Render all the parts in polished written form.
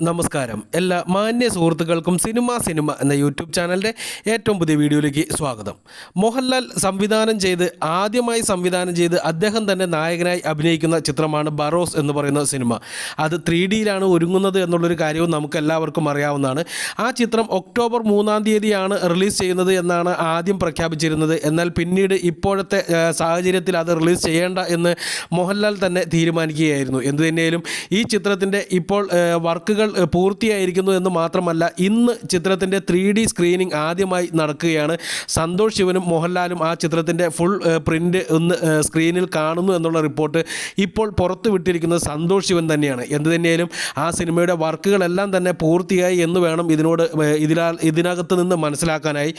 നമസ്കാരം. എല്ലാ മാന്യ സുഹൃത്തുക്കൾക്കും സിനിമ എന്ന യൂട്യൂബ് ചാനലിൻ്റെ ഏറ്റവും പുതിയ വീഡിയോയിലേക്ക് സ്വാഗതം. മോഹൻലാൽ ആദ്യമായി സംവിധാനം ചെയ്ത് അദ്ദേഹം തന്നെ നായകനായി അഭിനയിക്കുന്ന ചിത്രമാണ് ബറോസ് എന്ന് പറയുന്ന സിനിമ. അത് 3Dയിലാണ് ഒരുങ്ങുന്നത് എന്നുള്ളൊരു കാര്യവും നമുക്കെല്ലാവർക്കും അറിയാവുന്നതാണ്. ആ ചിത്രം ഒക്ടോബർ 3-ാം തീയതിയാണ് റിലീസ് ചെയ്യുന്നത് എന്നാണ് ആദ്യം പ്രഖ്യാപിച്ചിരുന്നത്. എന്നാൽ പിന്നീട് ഇപ്പോഴത്തെ സാഹചര്യത്തിൽ അത് റിലീസ് ചെയ്യേണ്ട എന്ന് മോഹൻലാൽ തന്നെ തീരുമാനിക്കുകയായിരുന്നു. എന്തുതന്നെയാലും ഈ ചിത്രത്തിൻ്റെ ഇപ്പോൾ വർക്കുകൾ പൂർത്തിയായിരിക്കുന്നു എന്ന് മാത്രമല്ല, ഇന്ന് ചിത്രത്തിൻ്റെ 3D സ്ക്രീനിങ് ആദ്യമായി നടക്കുകയാണ്. സന്തോഷ് ശിവനും മോഹൻലാലും ആ ചിത്രത്തിൻ്റെ ഫുൾ പ്രിൻ്റ് ഒന്ന് സ്ക്രീനിൽ കാണുന്നു എന്നുള്ള റിപ്പോർട്ട് ഇപ്പോൾ പുറത്തു വിട്ടിരിക്കുന്നത് സന്തോഷ് ശിവൻ തന്നെയാണ്. എന്തു തന്നെയാലും ആ സിനിമയുടെ വർക്കുകളെല്ലാം തന്നെ പൂർത്തിയായി എന്ന് വേണം ഇതിനകത്ത് നിന്ന് മനസ്സിലാക്കാനായി.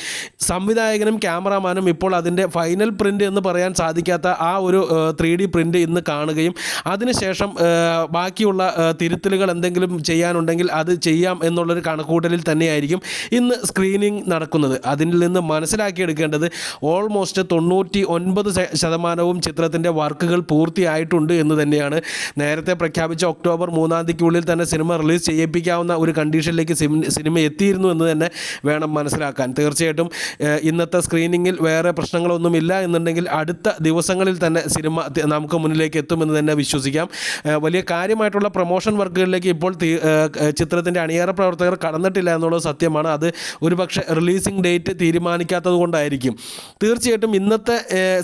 സംവിധായകനും ക്യാമറാമാനും ഇപ്പോൾ അതിൻ്റെ ഫൈനൽ പ്രിൻ്റ് എന്ന് പറയാൻ സാധിക്കാത്ത ആ ഒരു 3D പ്രിൻ്റ് ഇന്ന് കാണുകയും അതിനുശേഷം ബാക്കിയുള്ള തിരുത്തലുകൾ എന്തെങ്കിലും ചെയ്യാനുണ്ടെങ്കിൽ അത് ചെയ്യാം എന്നുള്ളൊരു കണക്കൂട്ടലിൽ തന്നെയായിരിക്കും ഇന്ന് സ്ക്രീനിങ് നടക്കുന്നത്. അതിൽ നിന്ന് മനസ്സിലാക്കിയെടുക്കേണ്ടത് ഓൾമോസ്റ്റ് 99% ചിത്രത്തിൻ്റെ വർക്കുകൾ പൂർത്തിയായിട്ടുണ്ട് എന്ന് തന്നെയാണ്. നേരത്തെ പ്രഖ്യാപിച്ച ഒക്ടോബർ 3-ാം തീയതിക്കുള്ളിൽ തന്നെ സിനിമ റിലീസ് ചെയ്യിപ്പിക്കാവുന്ന ഒരു കണ്ടീഷനിലേക്ക് സിനിമ എത്തിയിരുന്നു എന്ന് തന്നെ വേണം മനസ്സിലാക്കാൻ. തീർച്ചയായിട്ടും ഇന്നത്തെ സ്ക്രീനിങ്ങിൽ വേറെ പ്രശ്നങ്ങളൊന്നുമില്ല എന്നുണ്ടെങ്കിൽ അടുത്ത ദിവസങ്ങളിൽ തന്നെ സിനിമ നമുക്ക് മുന്നിലേക്ക് എത്തുമെന്ന് തന്നെ വിശ്വസിക്കാം. വലിയ കാര്യമായിട്ടുള്ള പ്രൊമോഷൻ വർക്കുകളിലേക്ക് ഇപ്പോൾ ചിത്രത്തിൻ്റെ അണിയറ പ്രവർത്തകർ കടന്നിട്ടില്ല എന്നുള്ളത് സത്യമാണ്. അത് ഒരുപക്ഷെ റിലീസിംഗ് ഡേറ്റ് തീരുമാനിക്കാത്തത് കൊണ്ടായിരിക്കും. തീർച്ചയായിട്ടും ഇന്നത്തെ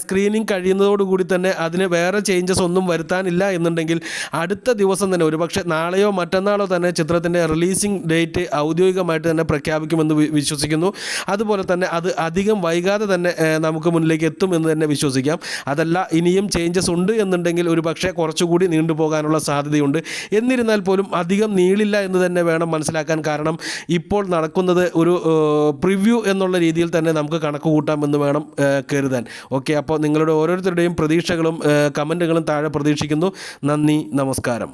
സ്ക്രീനിങ് കഴിയുന്നതോടുകൂടി തന്നെ അതിന് വേറെ ചേഞ്ചസ് ഒന്നും വരുത്താനില്ല എന്നുണ്ടെങ്കിൽ അടുത്ത ദിവസം തന്നെ ഒരുപക്ഷെ നാളെയോ മറ്റന്നാളോ തന്നെ ചിത്രത്തിൻ്റെ റിലീസിംഗ് ഡേറ്റ് ഔദ്യോഗികമായിട്ട് തന്നെ പ്രഖ്യാപിക്കുമെന്ന് വിശ്വസിക്കുന്നു. അതുപോലെ തന്നെ അത് അധികം വൈകാതെ തന്നെ നമുക്ക് മുന്നിലേക്ക് എത്തുമെന്ന് തന്നെ വിശ്വസിക്കാം. അതല്ല ഇനിയും ചേഞ്ചസ് ഉണ്ട് എന്നുണ്ടെങ്കിൽ ഒരുപക്ഷെ കുറച്ചുകൂടി നീണ്ടുപോകാനുള്ള സാധ്യതയുണ്ട്. എന്നിരുന്നാൽ പോലും അധികം നീളില്ല എന്ന് തന്നെ വേണം മനസ്സിലാക്കാൻ. കാരണം ഇപ്പോൾ നടക്കുന്നത് ഒരു പ്രിവ്യൂ എന്നുള്ള രീതിയിൽ തന്നെ നമുക്ക് കണക്ക് കൂട്ടാമെന്ന് വേണം കരുതാൻ. ഓക്കെ, അപ്പോൾ നിങ്ങളുടെ ഓരോരുത്തരുടെയും പ്രതീക്ഷകളും കമൻറ്റുകളും താഴെ പ്രതീക്ഷിക്കുന്നു. നന്ദി, നമസ്കാരം.